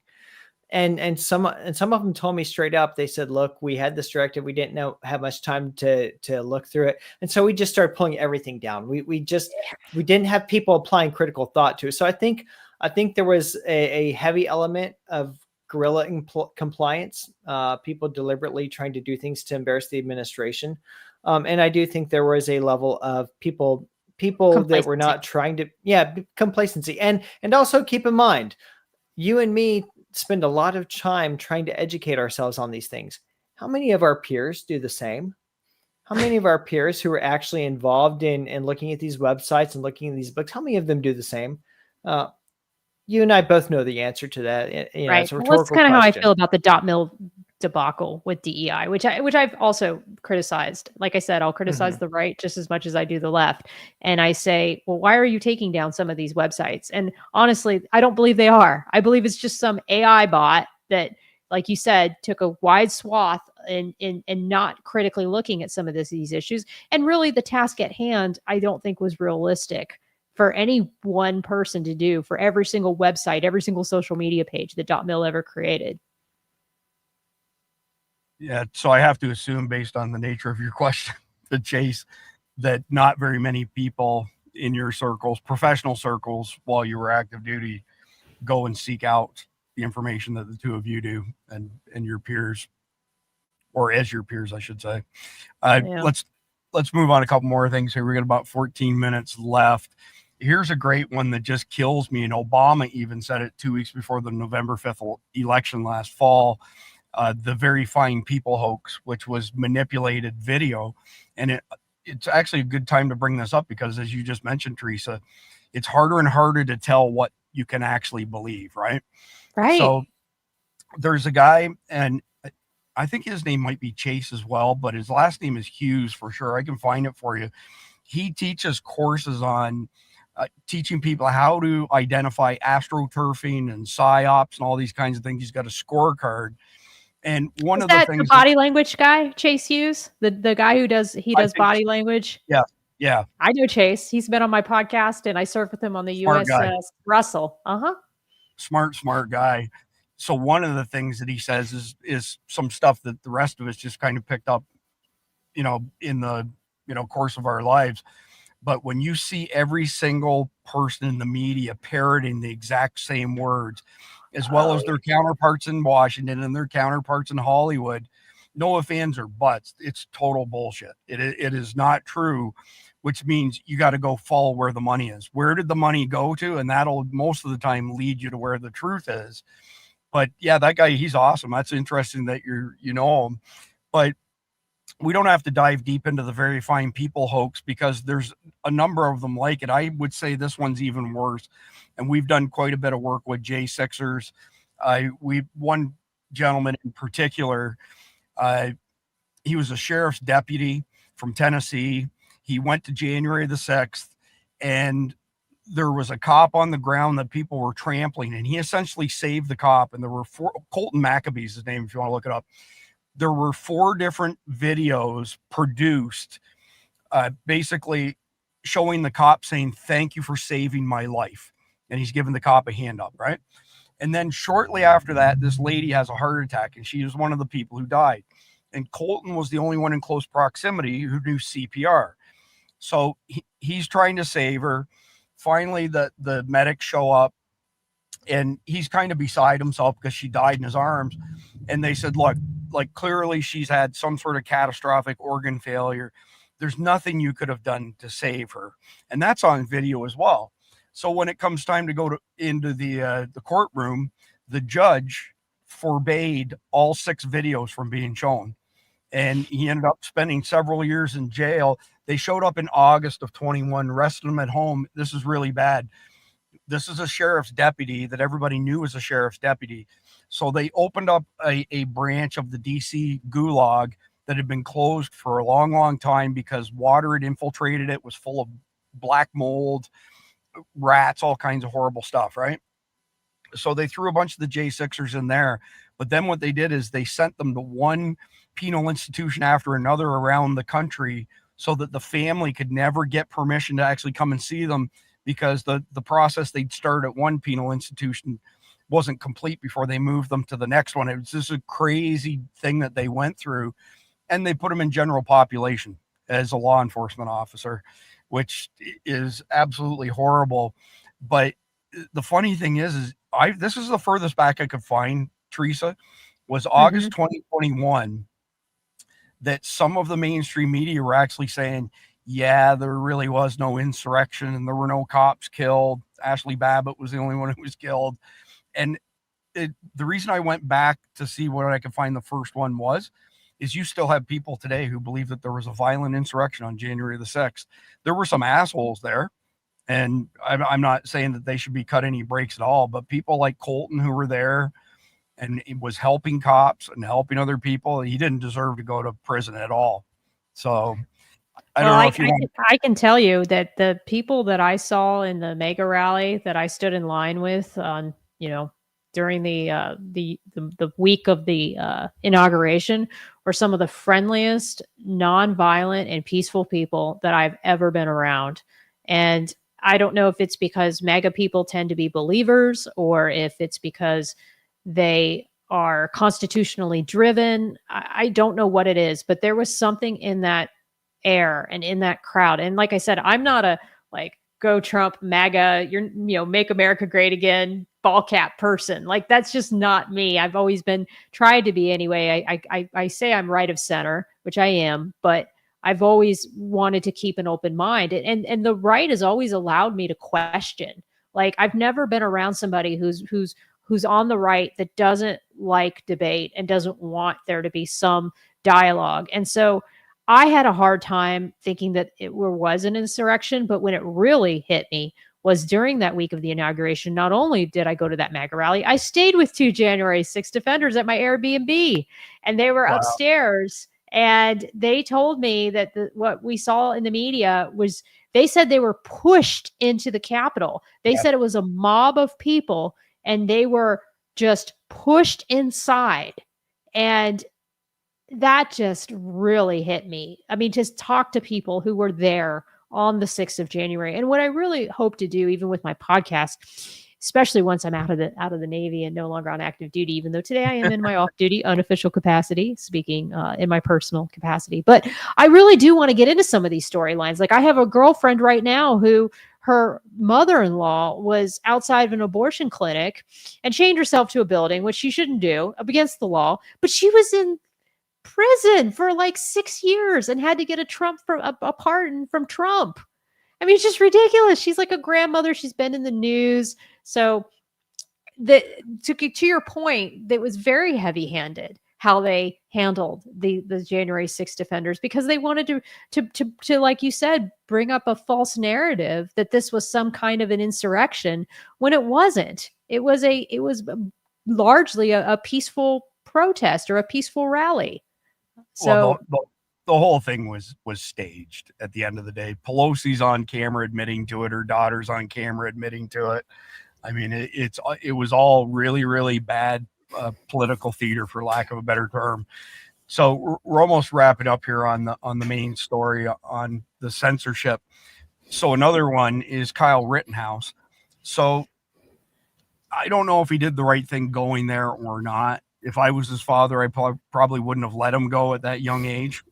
And some of them told me straight up. They said, look, we had this directive. We didn't have much time to look through it. And so we just started pulling everything down. We didn't have people applying critical thought to it. So I think there was a heavy element of guerrilla compliance, people deliberately trying to do things to embarrass the administration. And I do think there was a level of people that were not trying to, complacency. And also keep in mind, you and me spend a lot of time trying to educate ourselves on these things. How many of our peers do the same? How many of our peers who are actually involved in looking at these websites and looking at these books, how many of them do the same? You and I both know the answer to that. Right. It's a rhetorical Well, that's kind of how I question. feel about the .mil debacle with DEI, which I've also criticized. Like I said, I'll criticize the right just as much as I do the left. And I say, well, why are you taking down some of these websites? And honestly, I don't believe they are. I believe it's just some AI bot that, like you said, took a wide swath and not critically looking at some of these issues. And really the task at hand, I don't think was realistic for any one person to do for every single website, every single social media page that .mil ever created. Yeah, so I have to assume, based on the nature of your question, Chase, that not very many people in your circles, professional circles, while you were active duty, go and seek out the information that the two of you do, and your peers, or as your peers, I should say. Let's move on a couple more things here. We got about 14 minutes left. Here's a great one that just kills me, and Obama even said it 2 weeks before the November 5th election last fall. The Very Fine People hoax, which was manipulated video. And it's actually a good time to bring this up because, as you just mentioned, Teresa, it's harder and harder to tell what you can actually believe, right? Right. So there's a guy, and I think his name might be Chase as well, but his last name is Hughes for sure. I can find it for you. He teaches courses on teaching people how to identify astroturfing and psyops and all these kinds of things. He's got a scorecard. And one of the things, the body language guy, Chase Hughes, the guy who does body language. Yeah. I know Chase. He's been on my podcast, and I served with him on the USS Russell. Smart guy. So one of the things that he says is some stuff that the rest of us just kind of picked up, in the, course of our lives. But when you see every single person in the media parroting the exact same words, as well as their counterparts in Washington and their counterparts in Hollywood, no ifs, ands, or buts. It's total bullshit. It is not true, which means you got to go follow where the money is. Where did the money go to? And that'll most of the time lead you to where the truth is. But yeah, that guy, he's awesome. That's interesting that you know him. But we don't have to dive deep into the Very Fine People hoax because there's a number of them like it. I would say this one's even worse. And we've done quite a bit of work with J6ers. One gentleman in particular, he was a sheriff's deputy from Tennessee. He went to January the 6th, and there was a cop on the ground that people were trampling, and he essentially saved the cop. And there were Colton Maccabee's his name, if you want to look it up. There were 4 different videos produced, basically showing the cop saying, "Thank you for saving my life." And he's giving the cop a hand up, right? And then shortly after that, this lady has a heart attack, and she was one of the people who died. And Colton was the only one in close proximity who knew CPR. So he's trying to save her. Finally, the medics show up. and he's kind of beside himself because she died in his arms. And they said, look, like clearly she's had some sort of catastrophic organ failure. There's nothing you could have done to save her. And that's on video as well. So when it comes time to go into the courtroom, the judge forbade all 6 videos from being shown. And he ended up spending several years in jail. They showed up in August of 21, arrested him at home. This is really bad. This is a sheriff's deputy that everybody knew was a sheriff's deputy. So they opened up a branch of the DC gulag that had been closed for a long, long time because water had infiltrated it, was full of black mold, rats, all kinds of horrible stuff, right? So they threw a bunch of the J6ers in there. But then what they did is they sent them to one penal institution after another around the country so that the family could never get permission to actually come and see them, because the process they'd start at one penal institution wasn't complete before they moved them to the next one. It was just a crazy thing that they went through, and they put them in general population as a law enforcement officer, which is absolutely horrible. But the funny thing is this is the furthest back I could find, Teresa, was August 2021, that some of the mainstream media were actually saying, yeah, there really was no insurrection and there were no cops killed. Ashley Babbitt was the only one who was killed. And the reason I went back to see what I could find the first one is you still have people today who believe that there was a violent insurrection on January the 6th. There were some assholes there, and I'm not saying that they should be cut any breaks at all, but people like Colton who were there and it was helping cops and helping other people, he didn't deserve to go to prison at all. So I don't know if you want. I can tell you that the people that I saw in the mega rally that I stood in line with on, during the week of the inauguration were some of the friendliest, nonviolent, and peaceful people that I've ever been around. And I don't know if it's because MAGA people tend to be believers or if it's because they are constitutionally driven. I don't know what it is, but there was something in that air and in that crowd. And like I said, I'm not a go Trump, MAGA, make America great again, ball cap person. Like, that's just not me. I've always been tried to be anyway. I say I'm right of center, which I am, but I've always wanted to keep an open mind. And the right has always allowed me to question. Like, I've never been around somebody who's on the right that doesn't like debate and doesn't want there to be some dialogue. And so I had a hard time thinking that it was an insurrection, but when it really hit me was during that week of the inauguration. Not only did I go to that MAGA rally, I stayed with 2 January 6 defenders at my Airbnb, and they were upstairs, and they told me that what we saw in the media was, they said they were pushed into the Capitol. They said it was a mob of people, and they were just pushed inside. And that just really hit me. I mean, just talk to people who were there on the 6th of January. And what I really hope to do, even with my podcast, especially once I'm out of the Navy and no longer on active duty, even though today I am in my off-duty unofficial capacity, speaking in my personal capacity. But I really do want to get into some of these storylines. Like, I have a girlfriend right now who her mother-in-law was outside of an abortion clinic and chained herself to a building, which she shouldn't do, against the law. But she was in prison for 6 years and had to get a pardon from Trump. I mean, it's just ridiculous. She's like a grandmother. She's been in the news. So to your point, that was very heavy-handed how they handled the January 6th defenders, because they wanted to, like you said, bring up a false narrative that this was some kind of an insurrection when it wasn't. It was largely a peaceful protest or a peaceful rally. So the whole thing was staged at the end of the day. Pelosi's on camera admitting to it. Her daughter's on camera admitting to it. I mean, it was all really, really bad political theater, for lack of a better term. So we're almost wrapping up here on the main story on the censorship. So another one is Kyle Rittenhouse. So I don't know if he did the right thing going there or not. If I was his father, I probably wouldn't have let him go at that young age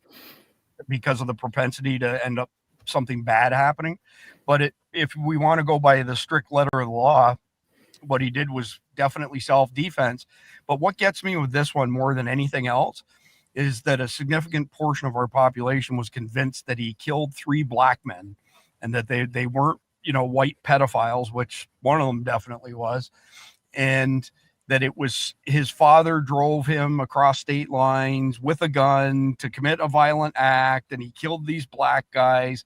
because of the propensity to end up something bad happening. But if we want to go by the strict letter of the law, what he did was definitely self-defense. But what gets me with this one more than anything else is that a significant portion of our population was convinced that he killed 3 black men and that they weren't, white pedophiles, which one of them definitely was. And that it was his father drove him across state lines with a gun to commit a violent act, and he killed these black guys.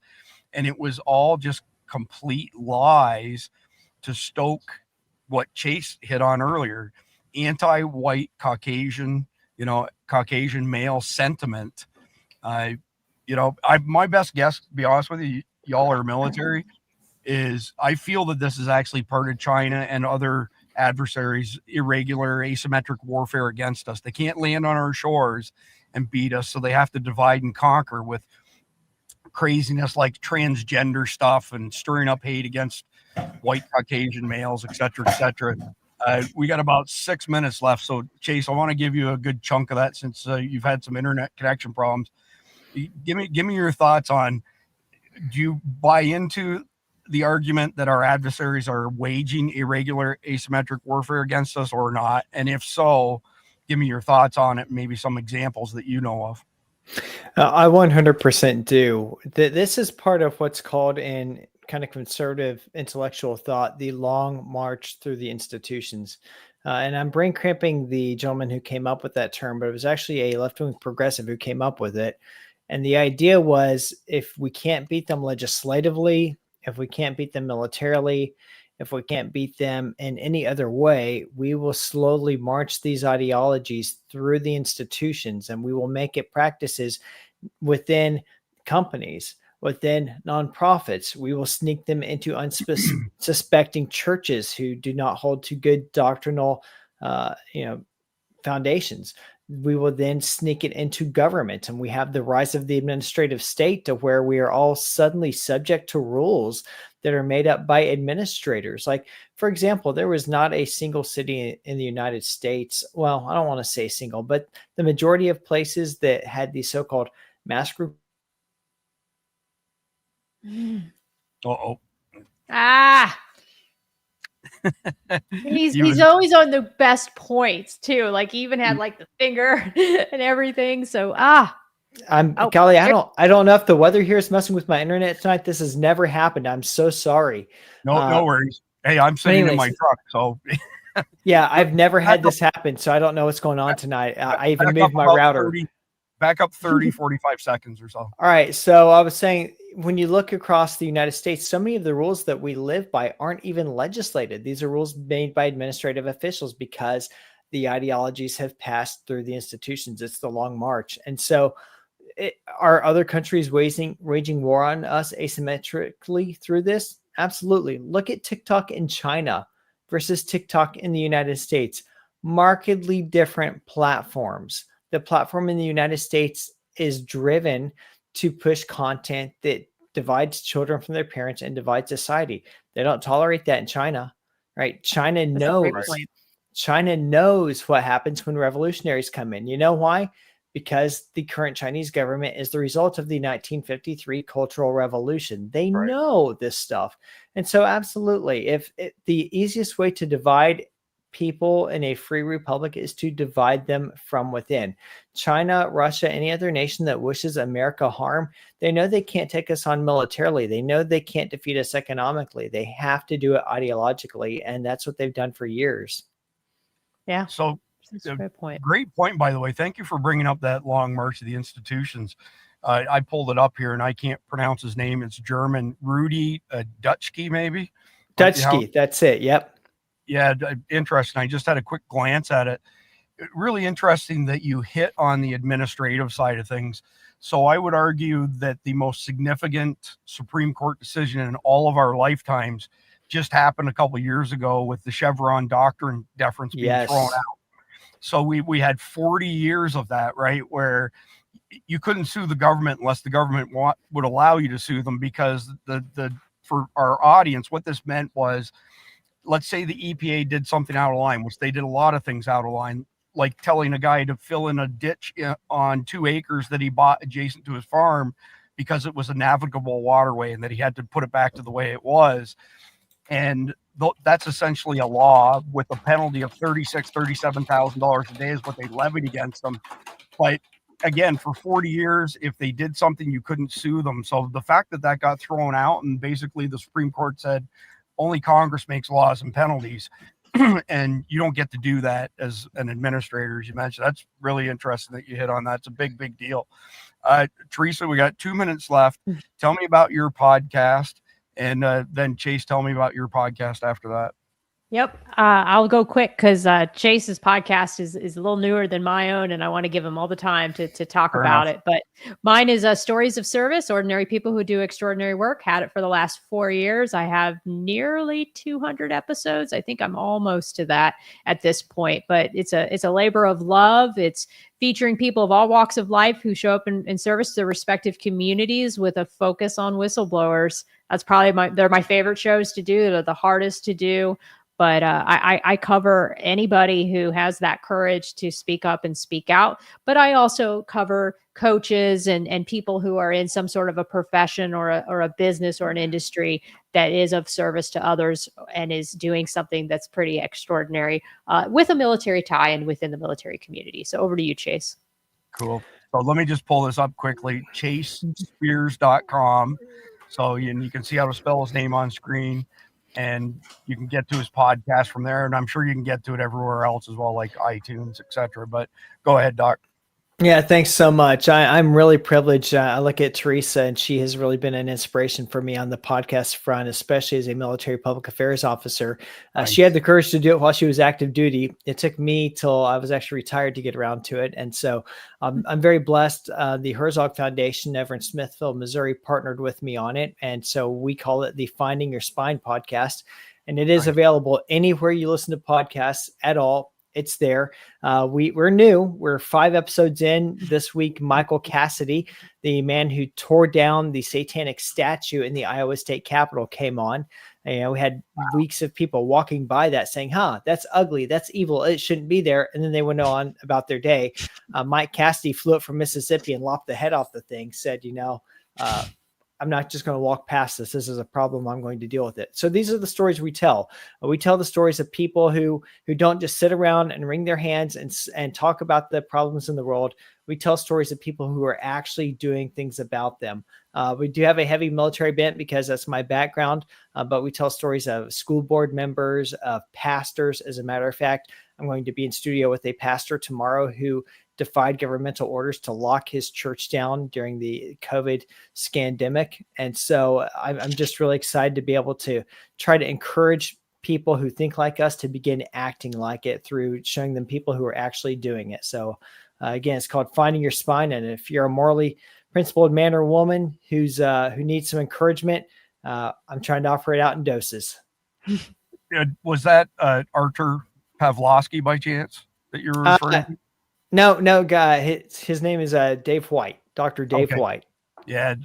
And it was all just complete lies to stoke what Chase hit on earlier, anti-white Caucasian male sentiment. My best guess, to be honest with you, y'all are military, is I feel that this is actually part of China and other adversaries' irregular asymmetric warfare against us. They can't land on our shores and beat us, so they have to divide and conquer with craziness like transgender stuff and stirring up hate against white Caucasian males, et cetera. We got about 6 minutes left. So Chase, I want to give you a good chunk of that since you've had some internet connection problems. Give me your thoughts on, do you buy into the argument that our adversaries are waging irregular asymmetric warfare against us or not? And if so, give me your thoughts on it, maybe some examples that you know of. I 100% do. This is part of what's called in kind of conservative intellectual thought, the long march through the institutions. And I'm brain cramping the gentleman who came up with that term, but it was actually a left-wing progressive who came up with it. And the idea was, if we can't beat them legislatively, if we can't beat them militarily, if we can't beat them in any other way, we will slowly march these ideologies through the institutions, and we will make it practices within companies, within nonprofits. We will sneak them into unsuspecting churches who do not hold to good doctrinal, foundations. We will then sneak it into government, and we have the rise of the administrative state, to where we are all suddenly subject to rules that are made up by administrators. Like, for example, there was not a single city in the United States. Well, I don't want to say single, but the majority of places that had these so-called mass group. He's always on the best points too. Like, he even had like the finger and everything. So Kelly, I don't know if the weather here is messing with my internet tonight. This has never happened. I'm so sorry. No worries. Hey, I'm sitting in my truck, so yeah, I've never had this happen, so I don't know what's going on tonight. I even moved my router. Back up 30, 45 seconds or so. All right. So I was saying, when you look across the United States, so many of the rules that we live by aren't even legislated. These are rules made by administrative officials because the ideologies have passed through the institutions. It's the long march. And so are other countries waging war on us asymmetrically through this? Absolutely. Look at TikTok in China versus TikTok in the United States. Markedly different platforms. The platform in the United States is driven to push content that divides children from their parents and divides society. They don't tolerate that in China, right? China knows what happens when revolutionaries come in. You know why? Because the current Chinese government is the result of the 1953 Cultural Revolution. They know this stuff. And so absolutely, the easiest way to divide people in a free republic is to divide them from within. China, Russia, any other nation that wishes America harm, they know they can't take us on militarily. They know they can't defeat us economically. They have to do it ideologically, and that's what they've done for years. Yeah. So that's a great point. Great point, by the way. Thank you for bringing up that long march of the institutions. I pulled it up here, and I can't pronounce his name. It's German. Rudi Dutschke, maybe? Dutschke, that's it. Yep. Yeah, interesting. I just had a quick glance at it. Really interesting that you hit on the administrative side of things. So I would argue that the most significant Supreme Court decision in all of our lifetimes just happened a couple of years ago with the Chevron doctrine deference being thrown out. So we had 40 years of that, right, where you couldn't sue the government unless the government would allow you to sue them, because for our audience, what this meant was, let's say the EPA did something out of line, which they did a lot of things out of line, like telling a guy to fill in a ditch on 2 acres that he bought adjacent to his farm because it was a navigable waterway and that he had to put it back to the way it was. And that's essentially a law with a penalty of $37,000 a day is what they levied against them. But again, for 40 years, if they did something, you couldn't sue them. So the fact that that got thrown out, and basically the Supreme Court said only Congress makes laws and penalties, and you don't get to do that as an administrator, as you mentioned. That's really interesting that you hit on that. It's a big, big deal. Teresa, we got 2 minutes left. Tell me about your podcast, and then Chase, tell me about your podcast after that. Yep. I'll go quick because Chase's podcast is a little newer than my own, and I want to give him all the time to talk about it. But mine is Stories of Service, Ordinary People Who Do Extraordinary Work. Had it for the last 4 years. I have nearly 200 episodes. I think I'm almost to that at this point. But it's a labor of love. It's featuring people of all walks of life who show up in service to their respective communities with a focus on whistleblowers. That's probably they're my favorite shows to do. They're the hardest to do. But I cover anybody who has that courage to speak up and speak out. But I also cover coaches and people who are in some sort of a profession or a business or an industry that is of service to others and is doing something that's pretty extraordinary with a military tie and within the military community. So over to you, Chase. Cool. So let me just pull this up quickly. ChaseSpears.com. So you can see how to spell his name on screen. And you can get to his podcast from there. And I'm sure you can get to it everywhere else as well, like iTunes, etc. But go ahead, Doc. Yeah, thanks so much. I'm really privileged. I look at Teresa, and she has really been an inspiration for me on the podcast front, especially as a military public affairs officer. Nice. She had the courage to do it while she was active duty. It took me till I was actually retired to get around to it. And so I'm very blessed. The Herzog Foundation over in Smithville, Missouri, partnered with me on it. And so we call it the Finding Your Spine podcast. And it is available anywhere you listen to podcasts at all. It's there. We're new. We're 5 episodes in this week. Michael Cassidy, the man who tore down the satanic statue in the Iowa State Capitol, came on. And we had weeks of people walking by that saying, that's ugly. That's evil. It shouldn't be there. And then they went on about their day. Mike Cassidy flew up from Mississippi and lopped the head off the thing, said, I'm not just going to walk past this. This is a problem. I'm going to deal with it. So these are the stories we tell. We tell the stories of people who don't just sit around and wring their hands and talk about the problems in the world. We tell stories of people who are actually doing things about them. We do have a heavy military bent because that's my background, but we tell stories of school board members, of pastors. As a matter of fact, I'm going to be in studio with a pastor tomorrow who defied governmental orders to lock his church down during the COVID scandemic. And so I'm just really excited to be able to try to encourage people who think like us to begin acting like it through showing them people who are actually doing it. So again, it's called Finding Your Spine. And if you're a morally principled man or woman who needs some encouragement, I'm trying to offer it out in doses. Was that Artur Pawlowski by chance that you're referring to? No, guy. His name is Dave White, Dr. Dave White. Yeah,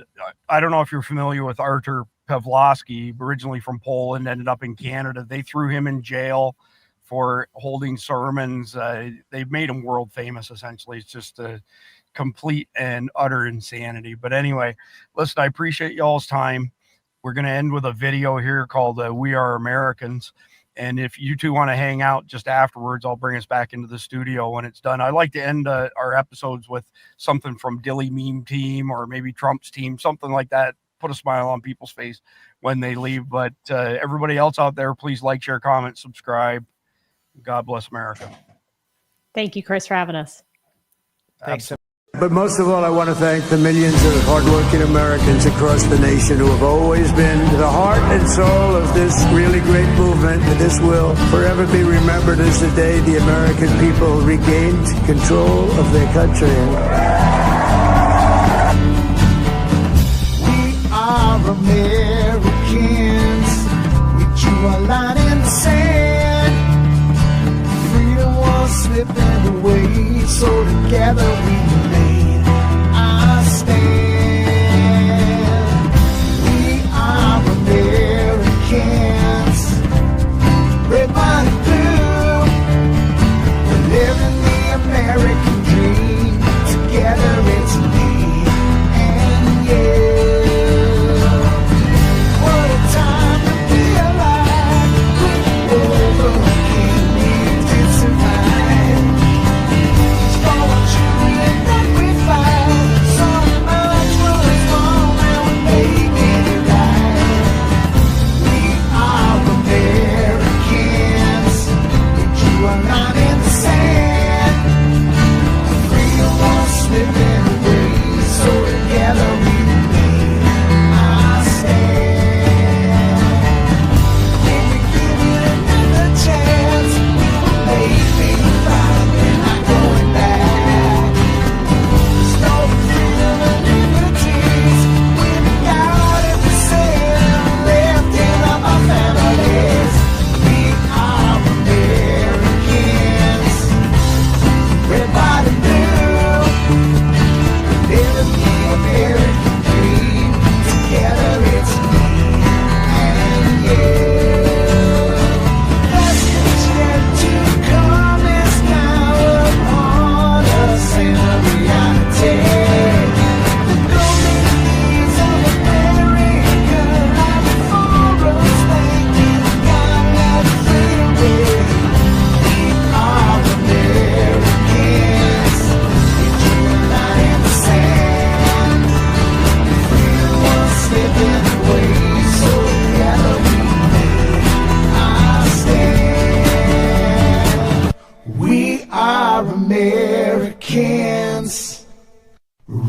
I don't know if you're familiar with Artur Pawlowski, originally from Poland, ended up in Canada. They threw him in jail for holding sermons. They made him world famous, essentially. It's just a complete and utter insanity. But anyway, listen, I appreciate y'all's time. We're going to end with a video here called We Are Americans. And if you two want to hang out just afterwards, I'll bring us back into the studio when it's done. I like to end our episodes with something from Dilly Meme Team or maybe Trump's team, something like that. Put a smile on people's face when they leave. But everybody else out there, please like, share, comment, subscribe. God bless America. Thank you, Chris, for having us. Thanks. But most of all, I want to thank the millions of hardworking Americans across the nation who have always been the heart and soul of this really great movement. And this will forever be remembered as the day the American people regained control of their country. We are Americans. We drew a line in the sand. Freedom was slipping away, so together we made our stand. We are Americans. Red, white, and blue. We're living the American dream together.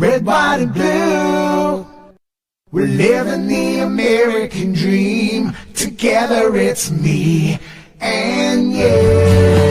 red, white, and blue. We're living the American dream. Together it's me and you.